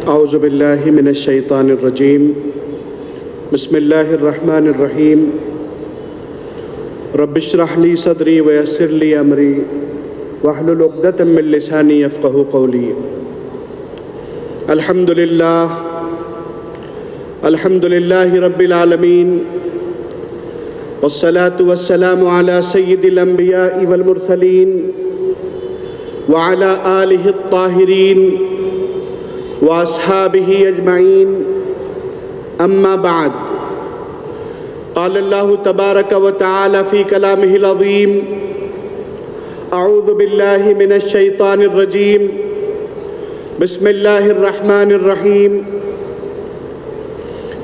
اعوذ باللہ من الشیطان الرجیم بسم اللہ الرحمن الرحیم رب اشرح لی صدری ویسر لی امری واحلل عقدۃ من لسانی یفقہوا قولی۔ الحمد للہ رب العالمین والصلاة والسلام علی سید الانبیاء والمرسلین وعلی آلہ الطاہرین واصحابہ اجمعین، اما بعد، قال اللہ تبارک و تعالی فی کلامہ العظیم: اعوذ باللہ من الشیطان الرجیم، بسم اللہ الرحمن الرحیم۔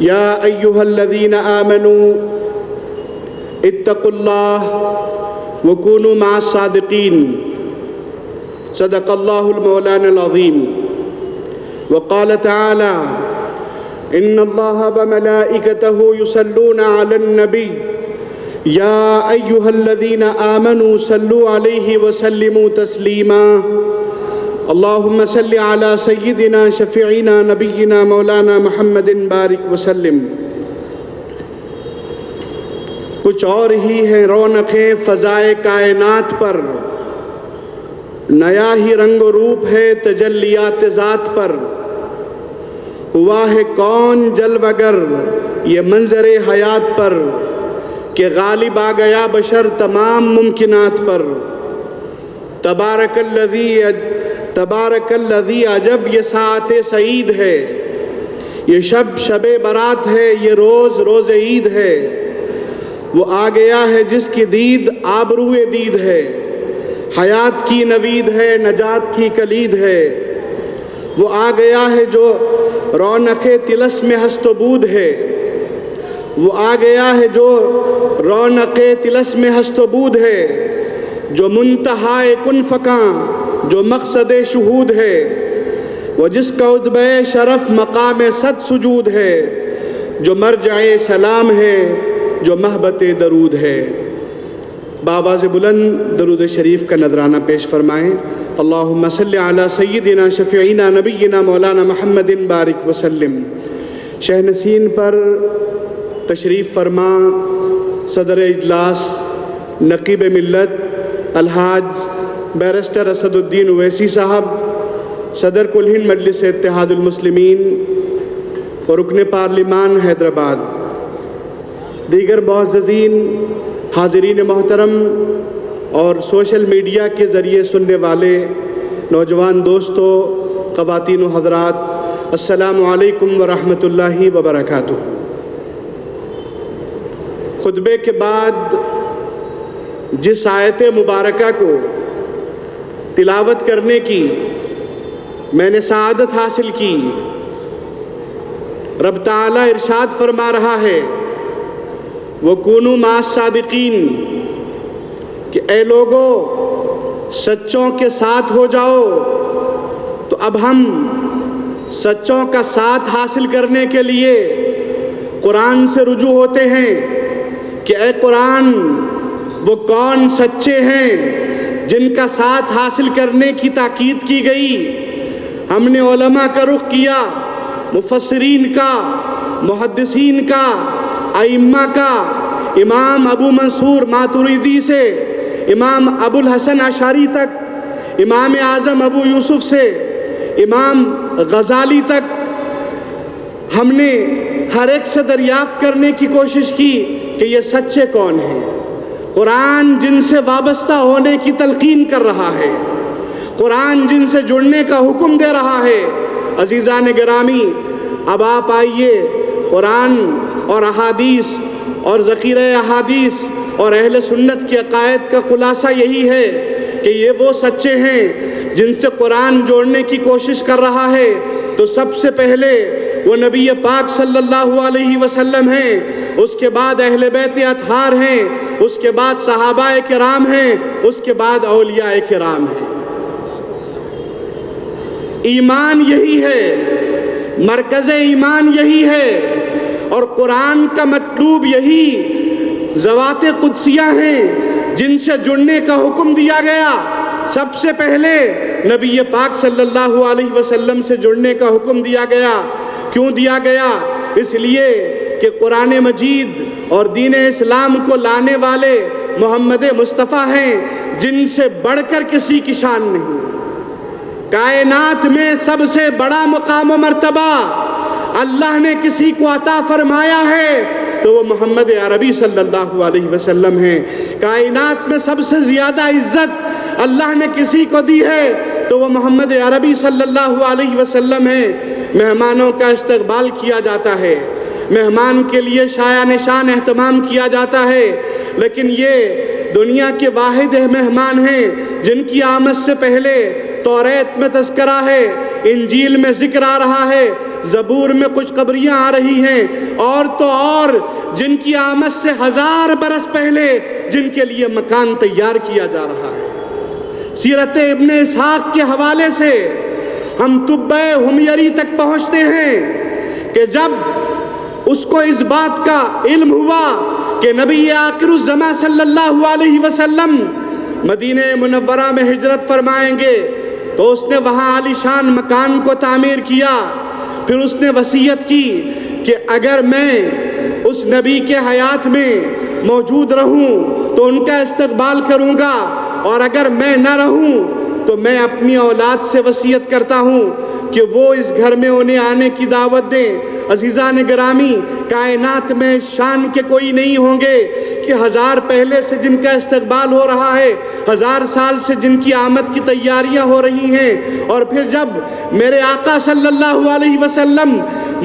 یا ایہا الذین آمنوا اتقوا اللہ وکونوا مع الصادقین، صدق اللہ المولانا العظیم۔ وقال تعالى: إن الله وملائكته يصلون على النبي يا أيها الذين آمنوا صلوا عليه وسلموا تسليما اللهم صل على سيدنا شفيعنا نبينا مولانا محمد بارك وسلم۔ کچھ اور ہی ہیں رونقیں فضائے کائنات پر، نیا ہی رنگ و روپ ہے تجلیات ذات پر، ہوا ہے کون جلوگر یہ منظر حیات پر، کہ غالب آ گیا بشر تمام ممکنات پر۔ تبارک الذی عجب یہ ساعت سعید ہے، یہ شب برات ہے، یہ روز عید ہے۔ وہ آ گیا ہے جس کی دید آبروئے دید ہے، حیات کی نوید ہے، نجات کی کلید ہے۔ وہ آ گیا ہے جو رونق طلس میں ہست و بود ہے، وہ آ گیا ہے جو رونق طلس میں ہست و بود ہے، جو منتہائے کن فکاں، جو مقصد شہود ہے، وہ جس کا عتبہ شرف مقام صد سجود ہے، جو مرجع سلام ہے، جو محبت درود ہے۔ بآواز بلند درود شریف کا نذرانہ پیش فرمائیں۔ اللہم صلی علی سیدنا شفیعنا نبینا مولانا محمد بارک وسلم۔ شہنشین پر تشریف فرما صدر اجلاس نقیب ملت الحاج بیرسٹر اسد الدین اویسی صاحب، صدر کل ہند مجلس اتحاد المسلمین اور رکن پارلیمان حیدرآباد، دیگر معززین حاضرین محترم اور سوشل میڈیا کے ذریعے سننے والے نوجوان دوستو، خواتین و حضرات، السلام علیکم ورحمۃ اللہ وبرکاتہ۔ خطبے کے بعد جس آیت مبارکہ کو تلاوت کرنے کی میں نے سعادت حاصل کی، رب تعالیٰ ارشاد فرما رہا ہے: وَكُونُوا مَعَ الصَّادِقِينَ، کہ اے لوگو سچوں کے ساتھ ہو جاؤ۔ تو اب ہم سچوں کا ساتھ حاصل کرنے کے لیے قرآن سے رجوع ہوتے ہیں کہ اے قرآن، وہ کون سچے ہیں جن کا ساتھ حاصل کرنے کی تاکید کی گئی۔ ہم نے علماء کا رخ کیا، مفسرین کا، محدثین کا، ائمہ کا، امام ابو منصور ماتریدی سے امام ابو الحسن اشعری تک، امام اعظم ابو یوسف سے امام غزالی تک، ہم نے ہر ایک سے دریافت کرنے کی کوشش کی کہ یہ سچے کون ہیں۔ قرآن جن سے وابستہ ہونے کی تلقین کر رہا ہے، قرآن جن سے جڑنے کا حکم دے رہا ہے۔ عزیزان گرامی، اب آپ آئیے، قرآن اور احادیث اور ذخیرہ احادیث اور اہل سنت کے عقائد کا خلاصہ یہی ہے کہ یہ وہ سچے ہیں جن سے قرآن جوڑنے کی کوشش کر رہا ہے۔ تو سب سے پہلے وہ نبی پاک صلی اللہ علیہ وسلم ہیں، اس کے بعد اہل بیت اطہار ہیں، اس کے بعد صحابہ کرام ہیں، اس کے بعد اولیاء کرام ہیں۔ ایمان یہی ہے، مرکز ایمان یہی ہے، اور قرآن کا مطلوب یہی ذوات قدسیہ ہیں جن سے جڑنے کا حکم دیا گیا، سب سے پہلے نبی پاک صلی اللہ علیہ وسلم سے جڑنے کا حکم دیا گیا۔ کیوں دیا گیا؟ اس لیے کہ قرآن مجید اور دین اسلام کو لانے والے محمد مصطفیٰ ہیں، جن سے بڑھ کر کسی کی شان نہیں۔ کائنات میں سب سے بڑا مقام و مرتبہ اللہ نے کسی کو عطا فرمایا ہے تو وہ محمد عربی صلی اللہ علیہ وسلم ہیں۔ کائنات میں سب سے زیادہ عزت اللہ نے کسی کو دی ہے تو وہ محمد عربی صلی اللہ علیہ وسلم ہیں۔ مہمانوں کا استقبال کیا جاتا ہے، مہمان کے لیے شایع نشان اہتمام کیا جاتا ہے، لیکن یہ دنیا کے واحد مہمان ہیں جن کی آمد سے پہلے توریت میں تذکرہ ہے، انجیل میں ذکر آ رہا ہے، زبور میں کچھ خبریاں آ رہی ہیں، اور تو اور جن کی آمد سے 1000 برس پہلے جن کے لیے مکان تیار کیا جا رہا ہے۔ سیرت ابن اسحاق کے حوالے سے ہم طبع حمیری تک پہنچتے ہیں کہ جب اس کو اس بات کا علم ہوا کہ نبی آخر الزماں صلی اللہ علیہ وسلم مدینہ منورہ میں ہجرت فرمائیں گے تو اس نے وہاں عالی شان مکان کو تعمیر کیا۔ پھر اس نے وصیت کی کہ اگر میں اس نبی کے حیات میں موجود رہوں تو ان کا استقبال کروں گا، اور اگر میں نہ رہوں تو میں اپنی اولاد سے وصیت کرتا ہوں کہ وہ اس گھر میں انہیں آنے کی دعوت دیں۔ عزیزان گرامی، کائنات میں شان کے کوئی نہیں ہوں گے کہ 1000 پہلے سے جن کا استقبال ہو رہا ہے، 1000 سال سے جن کی آمد کی تیاریاں ہو رہی ہیں، اور پھر جب میرے آقا صلی اللہ علیہ وسلم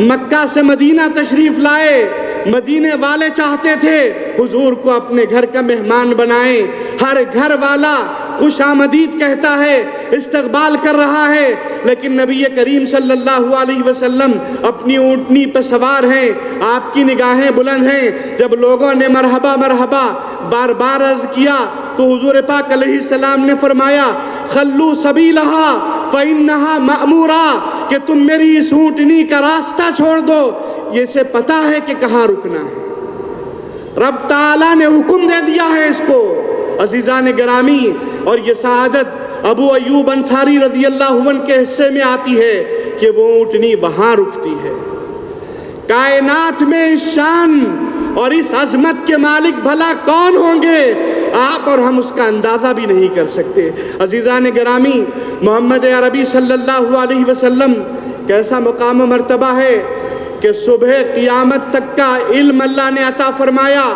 مکہ سے مدینہ تشریف لائے، مدینے والے چاہتے تھے حضور کو اپنے گھر کا مہمان بنائیں۔ ہر گھر والا خوش آمدید کہتا ہے، استقبال کر رہا ہے، لیکن نبی کریم صلی اللہ علیہ وسلم اپنی اونٹنی پہ سوار ہیں، آپ کی نگاہیں بلند ہیں۔ جب لوگوں نے مرحبا مرحبا بار بار عرض کیا تو حضور پاک علیہ السلام نے فرمایا، خلو سبیلہا فإنہا مأمورا، کہ تم میری اس اونٹنی کا راستہ چھوڑ دو، یہ سے پتا ہے کہ کہاں رکنا ہے۔ رب تعالیٰ نے حکم دے دیا ہے اس کو۔ عزیزان گرامی، اور یہ سعادت ابو ایوب انصاری رضی اللہ عنہ کے حصے میں آتی ہے کہ وہ اونٹنی وہاں رکتی ہے۔ کائنات میں اس شان اور اس عظمت کے مالک بھلا کون ہوں گے؟ آپ اور ہم اس کا اندازہ بھی نہیں کر سکتے۔ عزیزان گرامی، محمد عربی صلی اللہ علیہ وسلم کیسا مقام و مرتبہ ہے کہ صبح قیامت تک کا علم اللہ نے عطا فرمایا،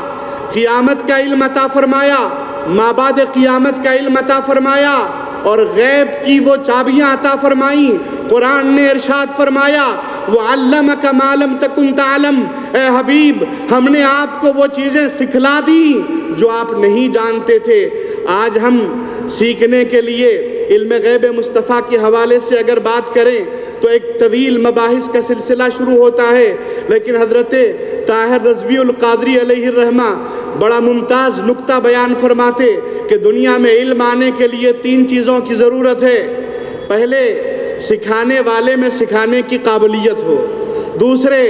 قیامت کا علم عطا فرمایا، مابعد قیامت کا علم عطا فرمایا، اور غیب کی وہ چابیاں عطا فرمائیں۔ قرآن نے ارشاد فرمایا، وَعَلَّمَكَ مَا لَمْ تَكُنْ تَعْلَمْ، اے حبیب ہم نے آپ کو وہ چیزیں سکھلا دی جو آپ نہیں جانتے تھے۔ آج ہم سیکھنے کے لیے علم غیب مصطفیٰ کے حوالے سے اگر بات کریں تو ایک طویل مباحث کا سلسلہ شروع ہوتا ہے، لیکن حضرت طاہر رضوی القادری علیہ الرحمہ بڑا ممتاز نکتہ بیان فرماتے کہ دنیا میں علم آنے کے لیے 3 چیزوں کی ضرورت ہے۔ پہلے، سکھانے والے میں سکھانے کی قابلیت ہو، دوسرے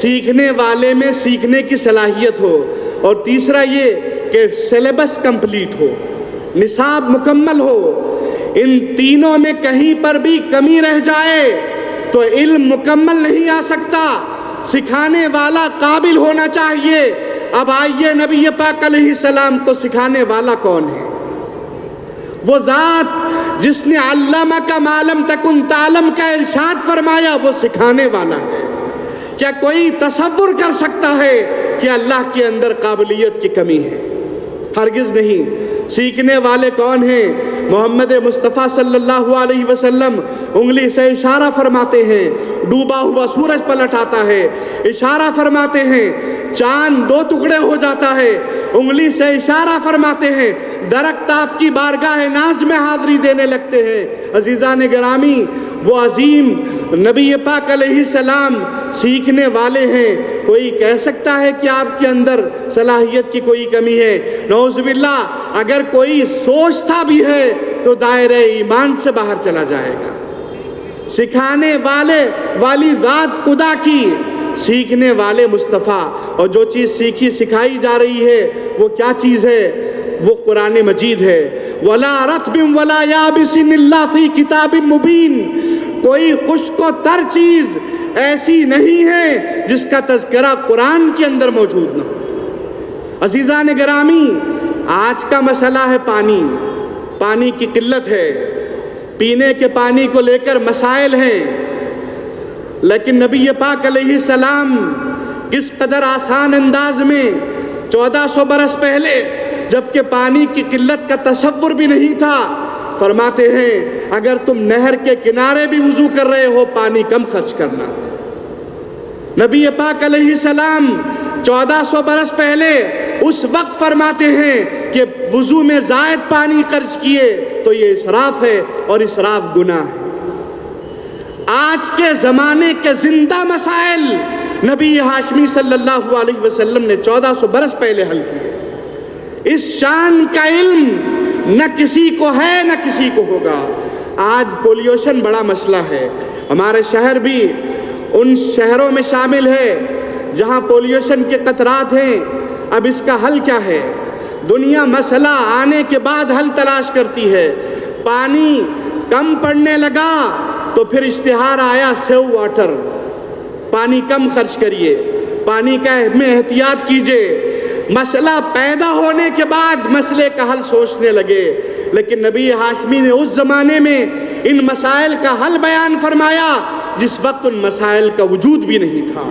سیکھنے والے میں سیکھنے کی صلاحیت ہو، اور تیسرا یہ کہ سلیبس کمپلیٹ ہو، نصاب مکمل ہو۔ ان تینوں میں کہیں پر بھی کمی رہ جائے تو علم مکمل نہیں آ سکتا۔ سکھانے والا قابل ہونا چاہیے۔ اب آئیے نبی پاک علیہ السلام کو سکھانے والا کون ہے؟ وہ ذات جس نے علمک ما لم تکن تعلم کا ارشاد فرمایا، وہ سکھانے والا ہے۔ کیا کوئی تصور کر سکتا ہے کہ اللہ کے اندر قابلیت کی کمی ہے؟ ہرگز نہیں۔ سیکھنے والے کون ہیں؟ محمد مصطفیٰ صلی اللہ علیہ وسلم انگلی سے اشارہ فرماتے ہیں، ڈوبا ہوا سورج پلٹ آتا ہے، اشارہ فرماتے ہیں، چاند 2 ٹکڑے ہو جاتا ہے، انگلی سے اشارہ فرماتے ہیں، درخت آپ کی بارگاہ ناز میں حاضری دینے لگتے ہیں۔ عزیزان گرامی، وہ عظیم نبی پاک علیہ السلام سیکھنے والے ہیں۔ کوئی کہہ سکتا ہے کہ آپ کے اندر صلاحیت کی کوئی کمی ہے؟ نعوذ باللہ، اگر کوئی سوچتا بھی ہے تو دائرہ ایمان سے باہر چلا جائے گا۔ سکھانے والی ذات خدا کی، سیکھنے والے مصطفیٰ، اور جو چیز سیکھی سکھائی جا رہی ہے وہ کیا چیز ہے؟ وہ قرآن مجید ہے۔ وَلَا رَطْبٍ وَلَا يَابِسٍ إِلَّا فِي كِتَابٍ مُبِينٍ، کوئی خشک و تر چیز ایسی نہیں ہے جس کا تذکرہ قرآن کے اندر موجود نہ ہو۔ عزیزان گرامی، آج کا مسئلہ ہے پانی کی قلت ہے، پینے کے پانی کو لے کر مسائل ہیں، لیکن نبی پاک علیہ السلام کس قدر آسان انداز میں 1400 برس پہلے، جبکہ پانی کی قلت کا تصور بھی نہیں تھا، فرماتے ہیں اگر تم نہر کے کنارے بھی وضو کر رہے ہو پانی کم خرچ کرنا۔ نبی پاک علیہ السلام 1400 برس پہلے اس وقت فرماتے ہیں کہ وضو میں زائد پانی خرچ کیے تو یہ اسراف ہے اور اسراف گناہ ہے۔ آج کے زمانے کے زندہ مسائل نبی ہاشمی صلی اللہ علیہ وسلم نے 1400 برس پہلے حل کیے۔ اس شان کا علم نہ کسی کو ہے نہ کسی کو ہوگا۔ آج پولیوشن بڑا مسئلہ ہے، ہمارے شہر بھی ان شہروں میں شامل ہے جہاں پولیوشن کے قطرات ہیں۔ اب اس کا حل کیا ہے؟ دنیا مسئلہ آنے کے بعد حل تلاش کرتی ہے۔ پانی کم پڑنے لگا تو پھر اشتہار آیا سیو واٹر، پانی کم خرچ کریے، پانی کا میں احتیاط کیجئے۔ مسئلہ پیدا ہونے کے بعد مسئلے کا حل سوچنے لگے، لیکن نبی ہاشمی نے اس زمانے میں ان مسائل کا حل بیان فرمایا جس وقت ان مسائل کا وجود بھی نہیں تھا۔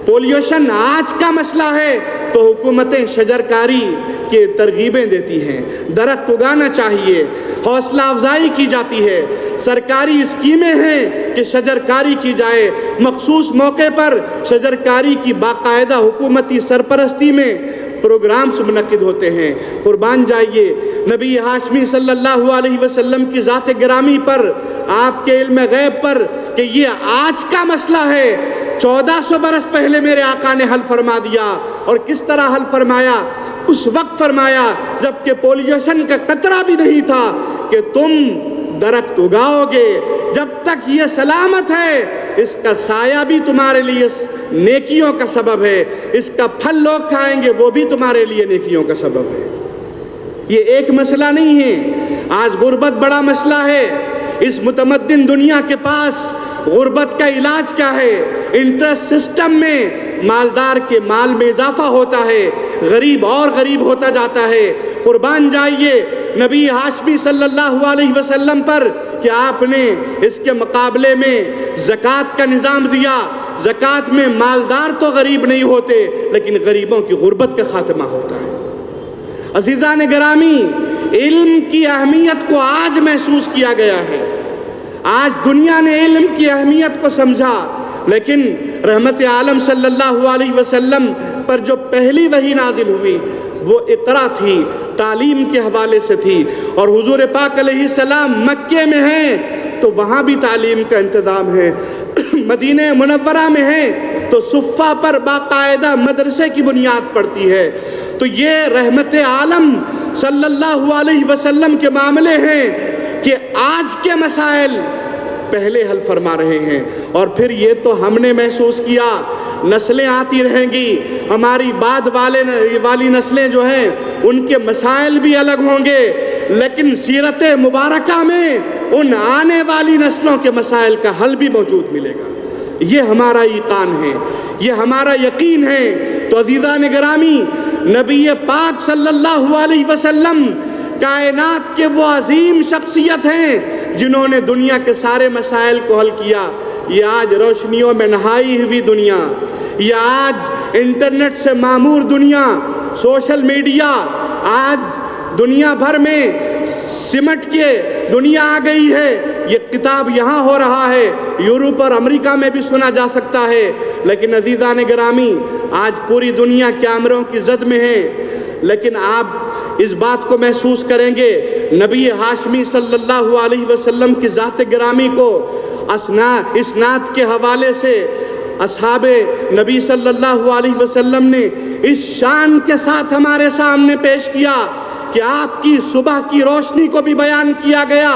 پولیوشن آج کا مسئلہ ہے تو حکومتیں شجرکاری کے ترغیبیں دیتی ہیں، درخت اگانا چاہیے، حوصلہ افزائی کی جاتی ہے، سرکاری اسکیمیں ہیں کہ شجرکاری کی جائے، مخصوص موقع پر شجرکاری کی باقاعدہ حکومتی سرپرستی میں پروگرامز منعقد ہوتے ہیں۔ قربان جائیے نبی ہاشمی صلی اللہ علیہ وسلم کی ذات گرامی پر، آپ کے علم غیب پر کہ یہ آج کا مسئلہ ہے، 1400 برس پہلے میرے آقا نے حل فرما دیا۔ اور کس طرح حل فرمایا؟ اس وقت فرمایا جبکہ پولیوشن کا قطرہ بھی نہیں تھا کہ تم درخت اگاؤ گے، جب تک یہ سلامت ہے اس کا سایہ بھی تمہارے لیے نیکیوں کا سبب ہے، اس کا پھل لوگ کھائیں گے وہ بھی تمہارے لیے نیکیوں کا سبب ہے۔ یہ ایک مسئلہ نہیں ہے، آج غربت بڑا مسئلہ ہے۔ اس متمدن دنیا کے پاس غربت کا علاج کیا ہے؟ انٹرسٹ سسٹم میں مالدار کے مال میں اضافہ ہوتا ہے، غریب اور غریب ہوتا جاتا ہے۔ قربان جائیے نبی ہاشمی صلی اللہ علیہ وسلم پر کہ آپ نے اس کے مقابلے میں زکوٰۃ کا نظام دیا۔ زکوٰۃ میں مالدار تو غریب نہیں ہوتے لیکن غریبوں کی غربت کا خاتمہ ہوتا ہے۔ عزیزان گرامی، علم کی اہمیت کو آج محسوس کیا گیا ہے، آج دنیا نے علم کی اہمیت کو سمجھا، لیکن رحمت عالم صلی اللہ علیہ وسلم پر جو پہلی وحی نازل ہوئی وہ اقرا تھی، تعلیم کے حوالے سے تھی، اور حضور پاک علیہ السلام مکے میں ہیں تو وہاں بھی تعلیم کا انتظام ہے، مدینہ منورہ میں ہیں تو صفہ پر باقاعدہ مدرسے کی بنیاد پڑتی ہے۔ تو یہ رحمت عالم صلی اللہ علیہ وسلم کے معاملے ہیں کہ آج کے مسائل پہلے حل فرما رہے ہیں، اور پھر یہ تو ہم نے محسوس کیا، نسلیں آتی رہیں گی، ہماری بعد والی نسلیں جو ہیں ان کے مسائل بھی الگ ہوں گے، لیکن سیرت مبارکہ میں ان آنے والی نسلوں کے مسائل کا حل بھی موجود ملے گا۔ یہ ہمارا ایقان ہے، یہ ہمارا یقین ہے۔ تو عزیزان گرامی، نبی پاک صلی اللہ علیہ وسلم کائنات کے وہ عظیم شخصیت ہیں جنہوں نے دنیا کے سارے مسائل کو حل کیا۔ یہ آج روشنیوں میں نہائی ہوئی دنیا، یہ آج انٹرنیٹ سے معمور دنیا، سوشل میڈیا، آج دنیا بھر میں سمٹ کے دنیا آ گئی ہے۔ یہ کتاب یہاں ہو رہا ہے، یورپ اور امریکہ میں بھی سنا جا سکتا ہے، لیکن عزیزان گرامی آج پوری دنیا کیمروں کی زد میں ہے۔ لیکن آپ اس بات کو محسوس کریں گے، نبی ہاشمی صلی اللہ علیہ وسلم کی ذات گرامی کو اسناد کے حوالے سے اصحاب نبی صلی اللہ علیہ وسلم نے اس شان کے ساتھ ہمارے سامنے پیش کیا کہ آپ کی صبح کی روشنی کو بھی بیان کیا گیا،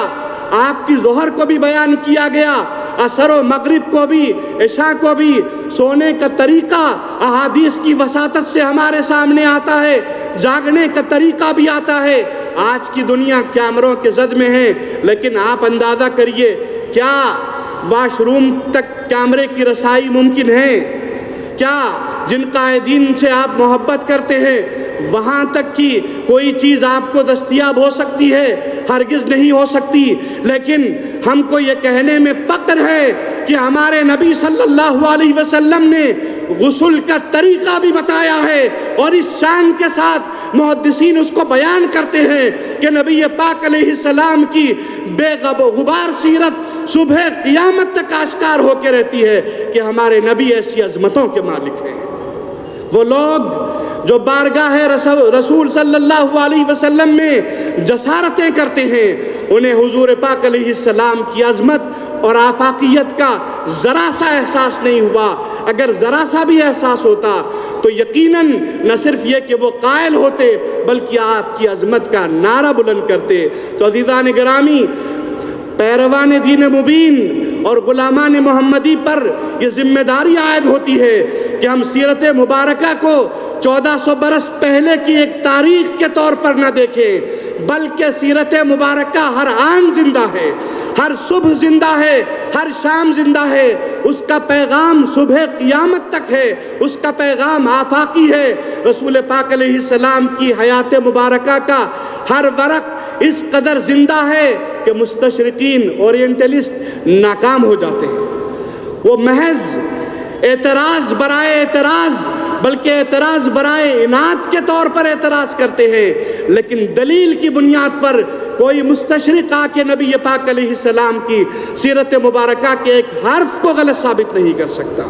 آپ کی ظہر کو بھی بیان کیا گیا، عصر و مغرب کو بھی عشاء کو بھی سونے کا طریقہ احادیث کی وساطت سے ہمارے سامنے آتا ہے، جاگنے کا طریقہ بھی آتا ہے۔ آج کی دنیا کیمروں کے زد میں ہے، لیکن آپ اندازہ کریے کیا واش روم تک کیمرے کی رسائی ممکن ہے؟ کیا جن قائدین سے آپ محبت کرتے ہیں وہاں تک کی کوئی چیز آپ کو دستیاب ہو سکتی ہے؟ ہرگز نہیں ہو سکتی۔ لیکن ہم کو یہ کہنے میں فخر ہے کہ ہمارے نبی صلی اللہ علیہ وسلم نے غسل کا طریقہ بھی بتایا ہے، اور اس شان کے ساتھ محدثین اس کو بیان کرتے ہیں کہ نبی پاک علیہ السلام کی بے غبار سیرت صبح قیامت تک آشکار ہو کے رہتی ہے کہ ہمارے نبی ایسی عظمتوں کے مالک ہیں۔ وہ لوگ جو بارگاہ رسول صلی اللہ علیہ وسلم میں جسارتیں کرتے ہیں، انہیں حضور پاک علیہ السلام کی عظمت اور آفاقیت کا ذرا سا احساس نہیں ہوا۔ اگر ذرا سا بھی احساس ہوتا تو یقیناً نہ صرف یہ کہ وہ قائل ہوتے بلکہ آپ کی عظمت کا نعرہ بلند کرتے۔ تو عزیزان گرامی، پیروان دین مبین اور غلامان محمدی پر یہ ذمہ داری عائد ہوتی ہے کہ ہم سیرت مبارکہ کو 1400 برس پہلے کی ایک تاریخ کے طور پر نہ دیکھیں، بلکہ سیرت مبارکہ ہر آن زندہ ہے، ہر صبح زندہ ہے، ہر شام زندہ ہے۔ اس کا پیغام صبح قیامت تک ہے، اس کا پیغام آفاقی ہے۔ رسول پاک علیہ السلام کی حیات مبارکہ کا ہر ورق اس قدر زندہ ہے کہ مستشرقین اورینٹلسٹ ناکام ہو جاتے ہیں۔ وہ محض اعتراض برائے اعتراض بلکہ اعتراض برائے اناد کے طور پر اعتراض کرتے ہیں، لیکن دلیل کی بنیاد پر کوئی مستشرق آ کے نبی پاک علیہ السلام کی سیرت مبارکہ کے ایک حرف کو غلط ثابت نہیں کر سکتا۔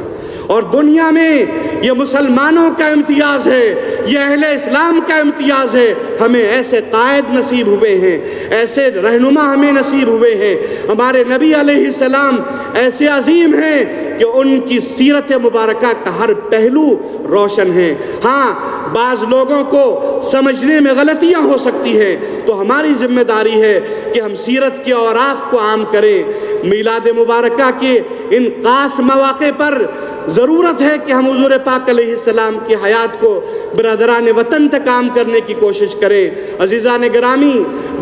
اور دنیا میں یہ مسلمانوں کا امتیاز ہے، یہ اہل اسلام کا امتیاز ہے۔ ہمیں ایسے قائد نصیب ہوئے ہیں، ایسے رہنما ہمیں نصیب ہوئے ہیں۔ ہمارے نبی علیہ السلام ایسے عظیم ہیں کہ ان کی سیرت مبارکہ کا ہر پہلو روشن ہے۔ ہاں، بعض لوگوں کو سمجھنے میں غلطیاں ہو سکتی ہیں، تو ہماری ذمہ داری ہے کہ ہم سیرت کے اوراق کو عام کریں۔ میلاد مبارکہ کے ان خاص مواقع پر ضرورت ہے کہ ہم حضور پاک علیہ السلام کی حیات کو برادران وطن تک عام کرنے کی کوشش کریں۔ عزیزان گرامی،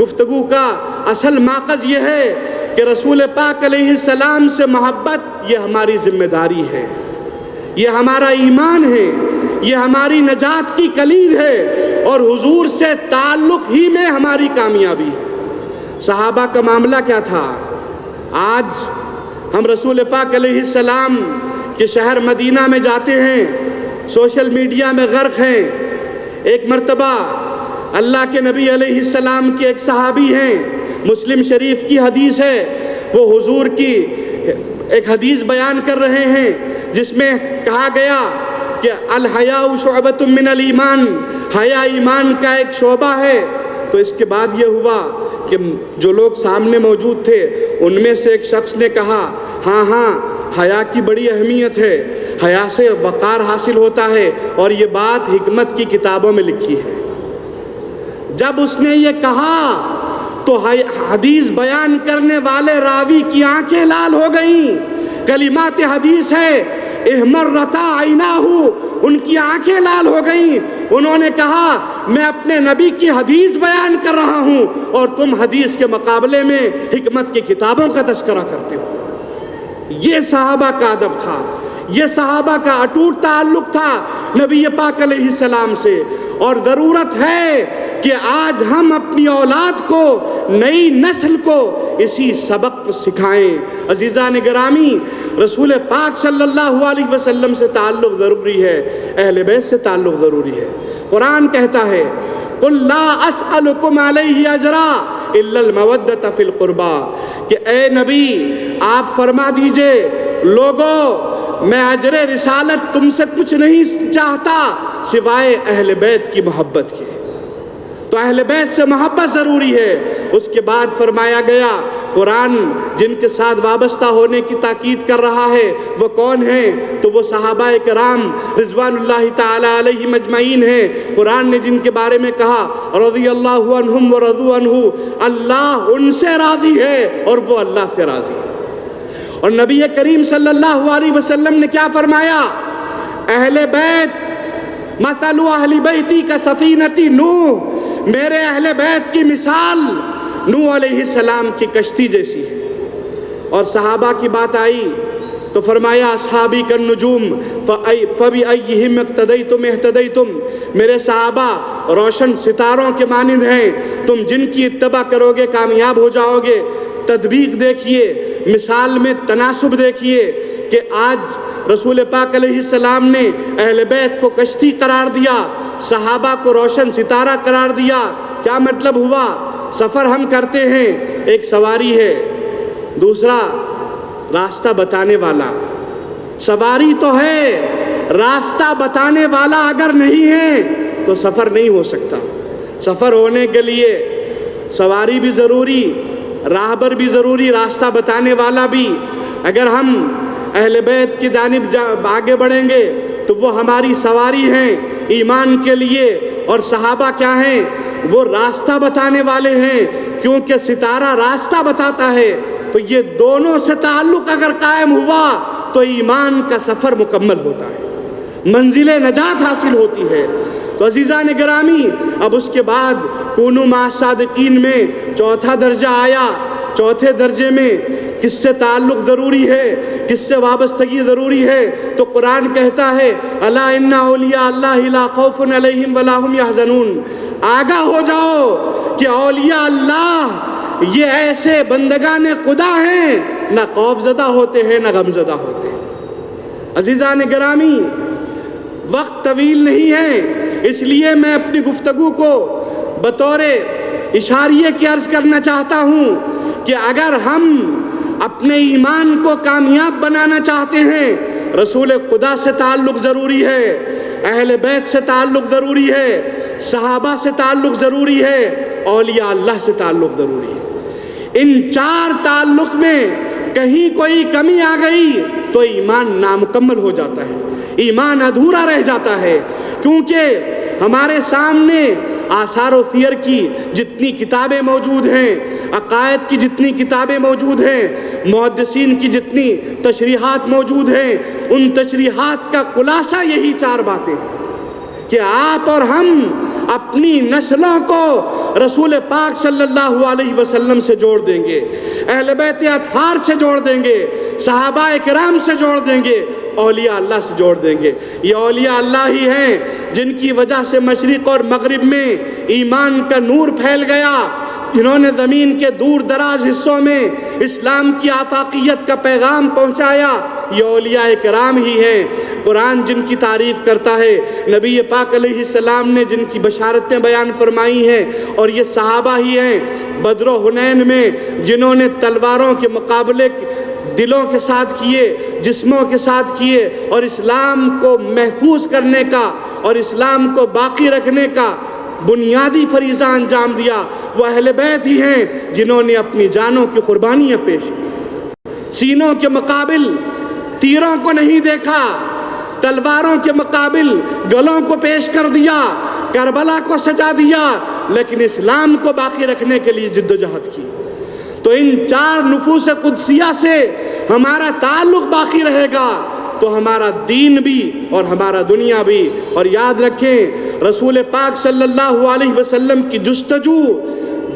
گفتگو کا اصل ماخذ یہ ہے کہ رسول پاک علیہ السلام سے محبت یہ ہماری ذمہ داری ہے، یہ ہمارا ایمان ہے، یہ ہماری نجات کی کلید ہے، اور حضور سے تعلق ہی میں ہماری کامیابی ہے۔ صحابہ کا معاملہ کیا تھا؟ آج ہم رسول پاک علیہ السلام کے شہر مدینہ میں جاتے ہیں، سوشل میڈیا میں غرق ہیں۔ ایک مرتبہ اللہ کے نبی علیہ السلام کے ایک صحابی ہیں، مسلم شریف کی حدیث ہے، وہ حضور کی ایک حدیث بیان کر رہے ہیں جس میں کہا گیا کہ الحیاء شعبۃ من الایمان، حیا ایمان کا ایک شعبہ ہے۔ تو اس کے بعد یہ ہوا کہ جو لوگ سامنے موجود تھے ان میں سے ایک شخص نے کہا، ہاں حیا کی بڑی اہمیت ہے، حیا سے وقار حاصل ہوتا ہے، اور یہ بات حکمت کی کتابوں میں لکھی ہے۔ جب اس نے یہ کہا تو حدیث بیان کرنے والے راوی کی آنکھیں لال ہو گئیں۔ کلمات حدیث ہے، احمرتا عیناہ، ان کی آنکھیں لال ہو گئیں۔ انہوں نے کہا، میں اپنے نبی کی حدیث بیان کر رہا ہوں اور تم حدیث کے مقابلے میں حکمت کی کتابوں کا تذکرہ کرتے ہو۔ یہ صحابہ کا ادب تھا، یہ صحابہ کا اٹوٹ تعلق تھا نبی پاک علیہ السلام سے۔ اور ضرورت ہے کہ آج ہم اپنی اولاد کو، نئی نسل کو اسی سبق سکھائیں۔ عزیزان گرامی، رسول پاک صلی اللہ علیہ وسلم سے تعلق ضروری ہے، اہل بیت سے تعلق ضروری ہے۔ قرآن کہتا ہے، قُلْ لَا أَسْأَلُكُمْ عَلَيْهِ أَجْرًا إِلَّا الْمَوَدَّةَ فِي الْقُرْبَى، کہ اے نبی آپ فرما دیجئے، لوگوں میں اجر رسالت تم سے کچھ نہیں چاہتا سوائے اہل بیت کی محبت کے۔ تو اہل بیت سے محبت ضروری ہے۔ اس کے بعد فرمایا گیا، قرآن جن کے ساتھ وابستہ ہونے کی تاکید کر رہا ہے وہ کون ہیں؟ تو وہ صحابہ کرام رضوان اللہ تعالی علیہم اجمعین ہیں۔ قرآن نے جن کے بارے میں کہا، رضی اللہ عنہم ورضوا عنہ، اللہ ان سے راضی ہے اور وہ اللہ سے راضی ہے۔ اور نبی کریم صلی اللہ علیہ وسلم نے کیا فرمایا؟ اہل بیت مثل اہل بیتی کا سفینتی نوح، میرے اہل بیت کی مثال نوح علیہ السلام کی کشتی جیسی ہے۔ اور صحابہ کی بات آئی تو فرمایا اصحابی کالنجوم فبأیہم اقتدیتم اہتدیتم، میرے صحابہ روشن ستاروں کے مانند ہیں، تم جن کی اتباع کرو گے کامیاب ہو جاؤ گے۔ تطبیق دیکھیے، مثال میں تناسب دیکھیے کہ آج رسول پاک علیہ السلام نے اہل بیت کو کشتی قرار دیا، صحابہ کو روشن ستارہ قرار دیا۔ کیا مطلب ہوا؟ سفر ہم کرتے ہیں، ایک سواری ہے، دوسرا راستہ بتانے والا۔ سواری تو ہے، راستہ بتانے والا اگر نہیں ہے تو سفر نہیں ہو سکتا۔ سفر ہونے کے لیے سواری بھی ضروری، راہبر بھی ضروری، راستہ بتانے والا بھی۔ اگر ہم اہل بیت کی جانب آگے بڑھیں گے تو وہ ہماری سواری ہیں ایمان کے لیے، اور صحابہ کیا ہیں؟ وہ راستہ بتانے والے ہیں، کیونکہ ستارہ راستہ بتاتا ہے۔ تو یہ دونوں سے تعلق اگر قائم ہوا تو ایمان کا سفر مکمل ہوتا ہے، منزل نجات حاصل ہوتی ہے۔ تو عزیزان گرامی، اب اس کے بعد کونوا مع الصادقین میں چوتھا درجہ آیا۔ چوتھے درجے میں کس سے تعلق ضروری ہے، کس سے وابستگی ضروری ہے؟ تو قرآن کہتا ہے الا ان اولیاء اللہ لا خوف علیہم ولا هم یحزنون، آگاہ ہو جاؤ کہ اولیاء اللہ یہ ایسے بندگان خدا ہیں، نہ خوف زدہ ہوتے ہیں نہ غم زدہ ہوتے ہیں۔ عزیزان گرامی، وقت طویل نہیں ہے، اس لیے میں اپنی گفتگو کو بطور اشاریے کی عرض کرنا چاہتا ہوں کہ اگر ہم اپنے ایمان کو کامیاب بنانا چاہتے ہیں، رسول خدا سے تعلق ضروری ہے، اہل بیت سے تعلق ضروری ہے، صحابہ سے تعلق ضروری ہے، اولیاء اللہ سے تعلق ضروری ہے۔ ان چار تعلق میں کہیں کوئی کمی آ گئی تو ایمان نامکمل ہو جاتا ہے، ایمان ادھورا رہ جاتا ہے۔ کیونکہ ہمارے سامنے آثار و سیر کی جتنی کتابیں موجود ہیں، عقائد کی جتنی کتابیں موجود ہیں، محدثین کی جتنی تشریحات موجود ہیں، ان تشریحات کا خلاصہ یہی چار باتیں ہیں کہ آپ اور ہم اپنی نسلوں کو رسول پاک صلی اللہ علیہ وسلم سے جوڑ دیں گے، اہل بیت اطہار سے جوڑ دیں گے، صحابہ کرام سے جوڑ دیں گے، اولیاء اللہ سے جوڑ دیں گے۔ یہ اولیاء اللہ ہی ہیں جن کی وجہ سے مشرق اور مغرب میں ایمان کا نور پھیل گیا، جنہوں نے زمین کے دور دراز حصوں میں اسلام کی آفاقیت کا پیغام پہنچایا۔ یہ اولیاء کرام ہی ہیں۔ قرآن جن کی تعریف کرتا ہے، نبی پاک علیہ السلام نے جن کی بشارتیں بیان فرمائی ہیں، اور یہ صحابہ ہی ہیں بدر و حنین میں جنہوں نے تلواروں کے مقابلے دلوں کے ساتھ کیے، جسموں کے ساتھ کیے، اور اسلام کو محفوظ کرنے کا اور اسلام کو باقی رکھنے کا بنیادی فریضہ انجام دیا۔ وہ اہل بیت ہی ہیں جنہوں نے اپنی جانوں کی قربانیاں پیش کی، سینوں کے مقابل تیروں کو نہیں دیکھا، تلواروں کے مقابل گلوں کو پیش کر دیا، کربلا کو سجا دیا، لیکن اسلام کو باقی رکھنے کے لیے جد و جہد کی۔ تو ان چار نفوس قدسیہ سے ہمارا تعلق باقی رہے گا تو ہمارا دین بھی اور ہمارا دنیا بھی۔ اور یاد رکھیں، رسول پاک صلی اللہ علیہ وسلم کی جستجو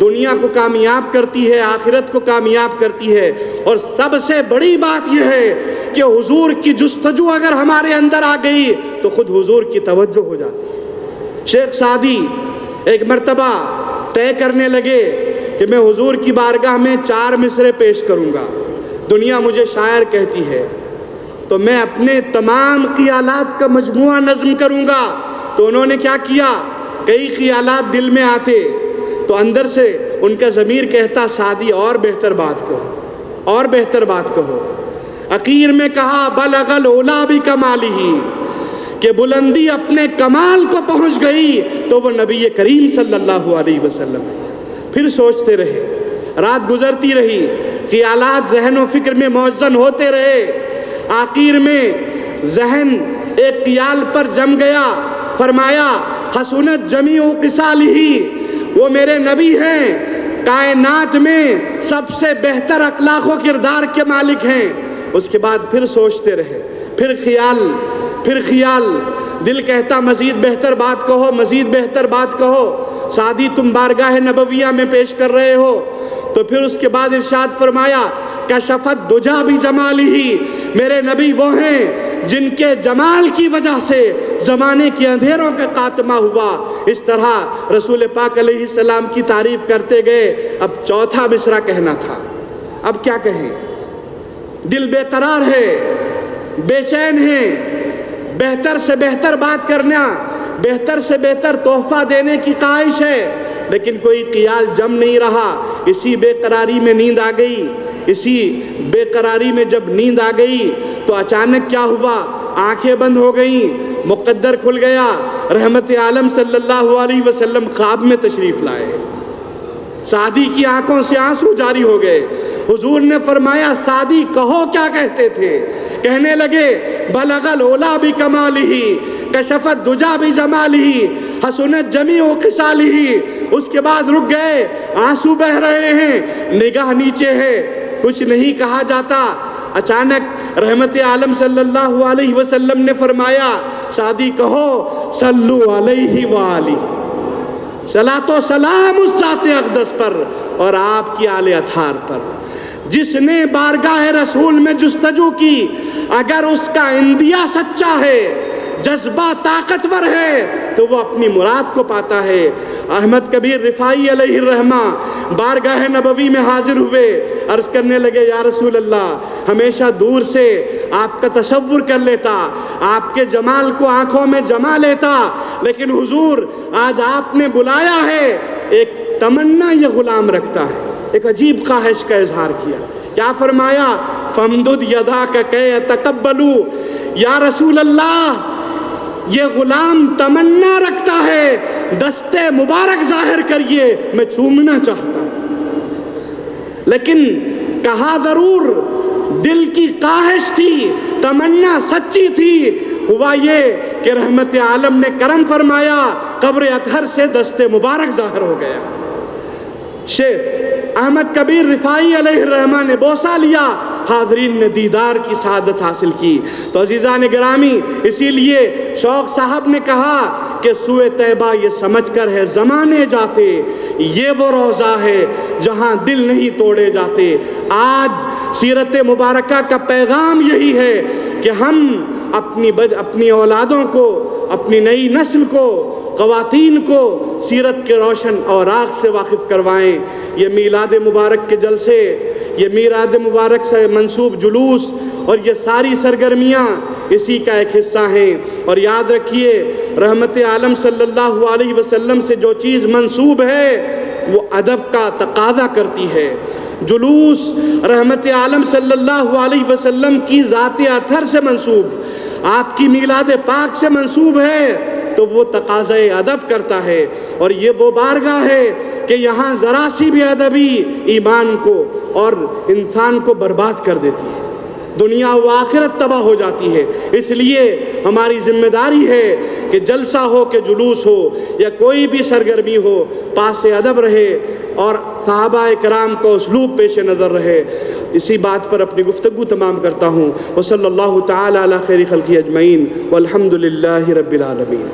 دنیا کو کامیاب کرتی ہے، آخرت کو کامیاب کرتی ہے۔ اور سب سے بڑی بات یہ ہے کہ حضور کی جستجو اگر ہمارے اندر آ گئی تو خود حضور کی توجہ ہو جاتی ہے۔ شیخ سعدی ایک مرتبہ طے کرنے لگے کہ میں حضور کی بارگاہ میں 4 مصرے پیش کروں گا، دنیا مجھے شاعر کہتی ہے، تو میں اپنے تمام خیالات کا مجموعہ نظم کروں گا۔ تو انہوں نے کیا کیا، کئی خیالات دل میں آتے تو اندر سے ان کا ضمیر کہتا سعدی اور بہتر بات کہو، اور بہتر بات کہو۔ اخیر میں کہا بلغ العلا بکمالہ، کہ بلندی اپنے کمال کو پہنچ گئی تو وہ نبی کریم صلی اللہ علیہ وسلم ہے۔ پھر سوچتے رہے، رات گزرتی رہی، خیالات ذہن و فکر میں موزن ہوتے رہے۔ آخر میں ذہن ایک خیال پر جم گیا، فرمایا حسنت جمیع خصالہ، وہ میرے نبی ہیں، کائنات میں سب سے بہتر اخلاق و کردار کے مالک ہیں۔ اس کے بعد پھر سوچتے رہے، پھر خیال، دل کہتا مزید بہتر بات کہو، مزید بہتر بات کہو، سعدی تم بارگاہ نبویہ میں پیش کر رہے ہو۔ تو پھر اس کے بعد ارشاد فرمایا کشفت دجا بھی جمالہ، میرے نبی وہ ہیں جن کے جمال کی وجہ سے زمانے کے اندھیروں کا خاتمہ ہوا۔ اس طرح رسول پاک علیہ السلام کی تعریف کرتے گئے۔ اب چوتھا مصرع کہنا تھا، اب کیا کہیں؟ دل بے قرار ہے، بے چین ہے، بہتر سے بہتر بات کرنا، بہتر سے بہتر تحفہ دینے کی خواہش ہے، لیکن کوئی خیال جم نہیں رہا۔ اسی بے قراری میں نیند آ گئی، اسی بے قراری میں جب نیند آ گئی تو اچانک کیا ہوا؟ آنکھیں بند ہو گئیں، مقدر کھل گیا، رحمت عالم صلی اللہ علیہ وسلم خواب میں تشریف لائے۔ سعدی کی آنکھوں سے آنسو جاری ہو گئے۔ حضور نے فرمایا سعدی کہو کیا کہتے تھے؟ کہنے لگے بلغ العلا بکمالہ کشفت دجا بجمالہ حسنت جمیع خصالہ۔ اس کے بعد رک گئے، آنسو بہ رہے ہیں، نگاہ نیچے ہے، کچھ نہیں کہا جاتا۔ اچانک رحمت عالم صلی اللہ علیہ وسلم نے فرمایا سعدی کہو صلو علیہ وآلہ، صلاۃ و سلام اس ذات اقدس پر اور آپ کی آل اطہار پر۔ جس نے بارگاہ رسول میں جستجو کی، اگر اس کا اندیہ سچا ہے، جذبہ طاقتور ہے، تو وہ اپنی مراد کو پاتا ہے۔ احمد کبیر رفاعی علیہ الرحمہ بارگاہ نبوی میں حاضر ہوئے، عرض کرنے لگے یا رسول اللہ، ہمیشہ دور سے آپ کا تصور کر لیتا، آپ کے جمال کو آنکھوں میں جما لیتا، لیکن حضور آج آپ نے بلایا ہے، ایک تمنا یہ غلام رکھتا ہے، ایک عجیب خواہش کا اظہار کیا۔ کیا فرمایا؟ فَامْدُدْ يَدَاكَ كَيْ يَتَقَبَّلُوا، یا رسول اللہ یہ غلام تمنا رکھتا ہے، دستے مبارک ظاہر کریے، میں چومنا چاہتا ہوں۔ لیکن کہا ضرور دل کی خواہش تھی، تمنا سچی تھی۔ ہوا یہ کہ رحمت عالم نے کرم فرمایا، قبر اطہر سے دستے مبارک ظاہر ہو گیا۔ شیخ احمد کبیر رفاعی علیہ الرحمہ نے بوسہ لیا، حاضرین نے دیدار کی سعادت حاصل کی۔ تو عزیزان گرامی، اسی لیے شوق صاحب نے کہا کہ سوئے طیبہ یہ سمجھ کر ہے زمانے جاتے، یہ وہ روضہ ہے جہاں دل نہیں توڑے جاتے۔ آج سیرت مبارکہ کا پیغام یہی ہے کہ ہم اپنی اولادوں کو، اپنی نئی نسل کو، خواتین کو سیرت کے روشن اوراق سے واقف کروائیں۔ یہ میلاد مبارک کے جلسے، یہ میلاد مبارک سے منسوب جلوس اور یہ ساری سرگرمیاں اسی کا ایک حصہ ہیں۔ اور یاد رکھیے رحمت عالم صلی اللہ علیہ وسلم سے جو چیز منسوب ہے وہ ادب کا تقاضا کرتی ہے۔ جلوس رحمت عالم صلی اللہ علیہ وسلم کی ذات اطہر سے منسوب، آپ کی میلاد پاک سے منسوب ہے، تو وہ تقاضۂ ادب کرتا ہے۔ اور یہ وہ بارگاہ ہے کہ یہاں ذرا سی بھی ادبی ایمان کو اور انسان کو برباد کر دیتی ہے، دنیا و آخرت تباہ ہو جاتی ہے۔ اس لیے ہماری ذمہ داری ہے کہ جلسہ ہو کہ جلوس ہو یا کوئی بھی سرگرمی ہو، پاس ادب رہے اور صحابہ کرام کو اسلوب پیش نظر رہے۔ اسی بات پر اپنی گفتگو تمام کرتا ہوں۔ وصلی اللہ تعالی علی خیر خلقہ اجمعین والحمد للہ رب العالمین۔